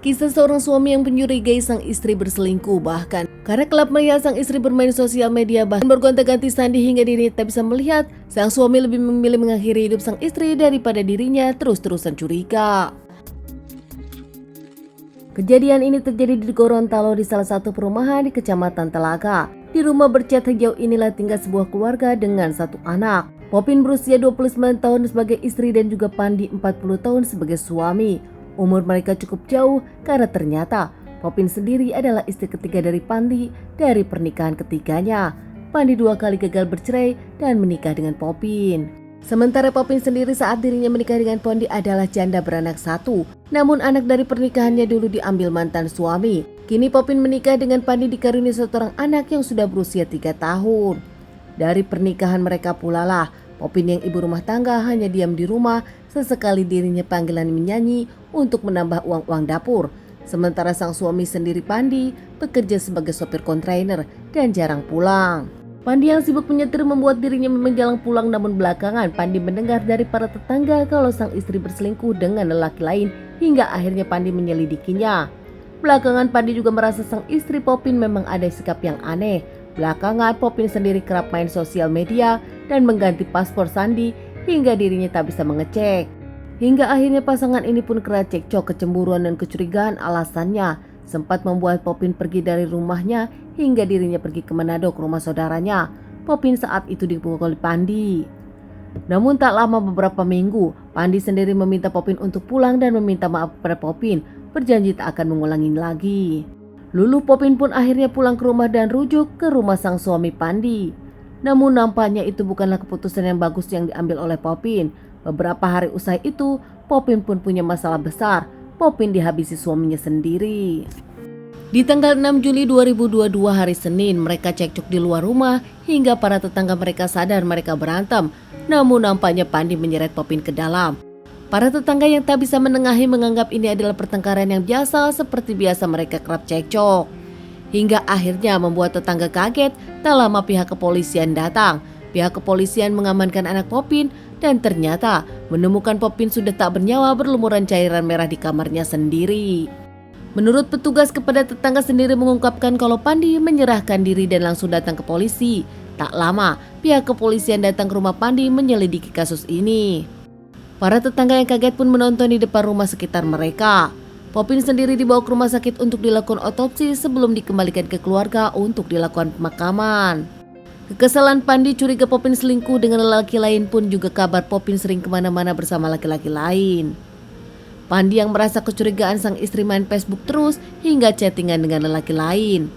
Kisah seorang suami yang mencurigai sang istri berselingkuh, bahkan karena kelap melihat sang istri bermain sosial media bahkan bergonta-ganti sandi hingga dirinya tak bisa melihat, sang suami lebih memilih mengakhiri hidup sang istri daripada dirinya terus-terusan curiga. Kejadian ini terjadi di Gorontalo di salah satu perumahan di Kecamatan Telaga. Di rumah bercat hijau inilah tinggal sebuah keluarga dengan satu anak. Popin berusia 29 tahun sebagai istri dan juga Pandi 40 tahun sebagai suami. Umur mereka cukup jauh karena ternyata Popin sendiri adalah istri ketiga dari Pandi dari pernikahan ketiganya. Pandi 2 kali gagal bercerai dan menikah dengan Popin. Sementara Popin sendiri saat dirinya menikah dengan Pandi adalah janda beranak 1. Namun anak dari pernikahannya dulu diambil mantan suami. Kini Popin menikah dengan Pandi dikaruniai seorang anak yang sudah berusia 3 tahun. Dari pernikahan mereka pula lah Popin yang ibu rumah tangga hanya diam di rumah, sesekali dirinya panggilan menyanyi untuk menambah uang-uang dapur. Sementara sang suami sendiri Pandi bekerja sebagai sopir kontainer dan jarang pulang. Pandi yang sibuk menyetir membuat dirinya memang jarang pulang, namun belakangan Pandi mendengar dari para tetangga kalau sang istri berselingkuh dengan lelaki lain hingga akhirnya Pandi menyelidikinya. Belakangan Pandi juga merasa sang istri Popin memang ada sikap yang aneh. Belakangan Popin sendiri kerap main sosial media dan mengganti paspor sandi hingga dirinya tak bisa mengecek. Hingga akhirnya pasangan ini pun kerap cekcok, kecemburuan dan kecurigaan alasannya sempat membuat Popin pergi dari rumahnya hingga dirinya pergi ke Manado ke rumah saudaranya. Popin saat itu dipukuli Pandi. Namun tak lama beberapa minggu, Pandi sendiri meminta Popin untuk pulang dan meminta maaf kepada Popin, berjanji tak akan mengulangi lagi. Luluh Popin pun akhirnya pulang ke rumah dan rujuk ke rumah sang suami Pandi. Namun nampaknya itu bukanlah keputusan yang bagus yang diambil oleh Popin. Beberapa hari usai itu, Popin pun punya masalah besar. Popin dihabisi suaminya sendiri. Di tanggal 6 Juli 2022 hari Senin, mereka cekcok di luar rumah hingga para tetangga mereka sadar mereka berantem. Namun nampaknya Pandi menyeret Popin ke dalam. Para tetangga yang tak bisa menengahi menganggap ini adalah pertengkaran yang biasa, seperti biasa mereka kerap cekcok. Hingga akhirnya membuat tetangga kaget, tak lama pihak kepolisian datang. Pihak kepolisian mengamankan anak Popin dan ternyata menemukan Popin sudah tak bernyawa berlumuran cairan merah di kamarnya sendiri. Menurut petugas, kepada tetangga sendiri mengungkapkan kalau Pandi menyerahkan diri dan langsung datang ke polisi. Tak lama, pihak kepolisian datang ke rumah Pandi menyelidiki kasus ini. Para tetangga yang kaget pun menonton di depan rumah sekitar mereka. Popin sendiri dibawa ke rumah sakit untuk dilakukan otopsi sebelum dikembalikan ke keluarga untuk dilakukan pemakaman. Kekesalan Pandi curiga Popin selingkuh dengan lelaki lain pun juga kabar Popin sering kemana-mana bersama laki-laki lain. Pandi yang merasa kecurigaan sang istri main Facebook terus hingga chattingan dengan lelaki lain.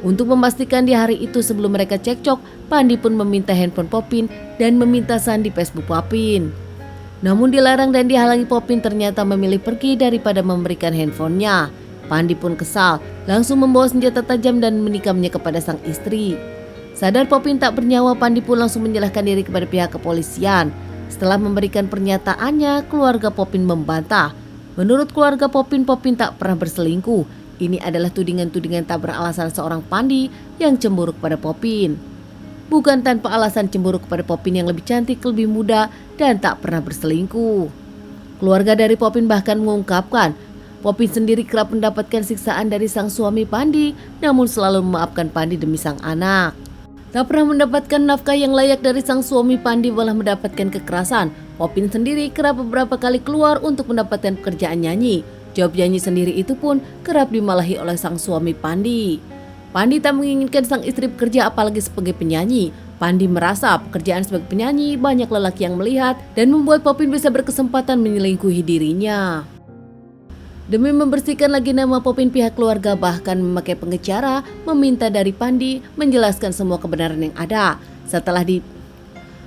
Untuk memastikan di hari itu sebelum mereka cekcok, Pandi pun meminta handphone Popin dan meminta sandi Facebook Popin. Namun dilarang dan dihalangi, Popin ternyata memilih pergi daripada memberikan handphonenya. Pandi pun kesal, langsung membawa senjata tajam dan menikamnya kepada sang istri. Sadar Popin tak bernyawa, Pandi pun langsung menyerahkan diri kepada pihak kepolisian. Setelah memberikan pernyataannya, keluarga Popin membantah. Menurut keluarga Popin, Popin tak pernah berselingkuh. Ini adalah tudingan-tudingan tak beralasan seorang Pandi yang cemburu kepada Popin. Bukan tanpa alasan cemburu kepada Popin yang lebih cantik, lebih muda, dan tak pernah berselingkuh. Keluarga dari Popin bahkan mengungkapkan, Popin sendiri kerap mendapatkan siksaan dari sang suami Pandi, namun selalu memaafkan Pandi demi sang anak. Tak pernah mendapatkan nafkah yang layak dari sang suami, Pandi malah mendapatkan kekerasan. Popin sendiri kerap beberapa kali keluar untuk mendapatkan pekerjaan nyanyi. Job nyanyi sendiri itu pun kerap dimalahi oleh sang suami Pandi. Pandi tak menginginkan sang istri bekerja apalagi sebagai penyanyi. Pandi merasa pekerjaan sebagai penyanyi banyak lelaki yang melihat dan membuat Popin bisa berkesempatan menyelingkuhi dirinya. Demi membersihkan lagi nama Popin, pihak keluarga bahkan memakai pengacara meminta dari Pandi menjelaskan semua kebenaran yang ada.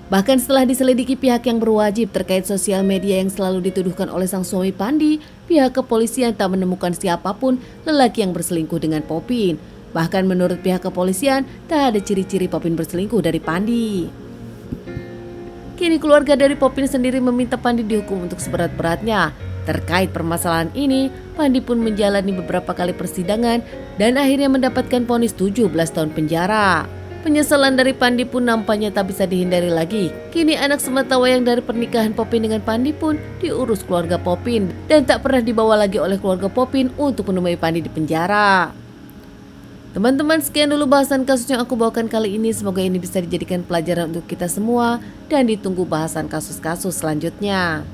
Bahkan setelah diselidiki pihak yang berwajib terkait sosial media yang selalu dituduhkan oleh sang suami Pandi, pihak kepolisian tak menemukan siapapun lelaki yang berselingkuh dengan Popin. Bahkan menurut pihak kepolisian tak ada ciri-ciri Popin berselingkuh dari Pandi. Kini keluarga dari Popin sendiri meminta Pandi dihukum untuk seberat-beratnya. Terkait permasalahan ini, Pandi pun menjalani beberapa kali persidangan dan akhirnya mendapatkan vonis 17 tahun penjara. Penyesalan dari Pandi pun nampaknya tak bisa dihindari lagi. Kini anak sematawayang dari pernikahan Popin dengan Pandi pun diurus keluarga Popin dan tak pernah dibawa lagi oleh keluarga Popin untuk menemui Pandi di penjara. Teman-teman, sekian dulu bahasan kasus yang aku bawakan kali ini. Semoga ini bisa dijadikan pelajaran untuk kita semua dan ditunggu bahasan kasus-kasus selanjutnya.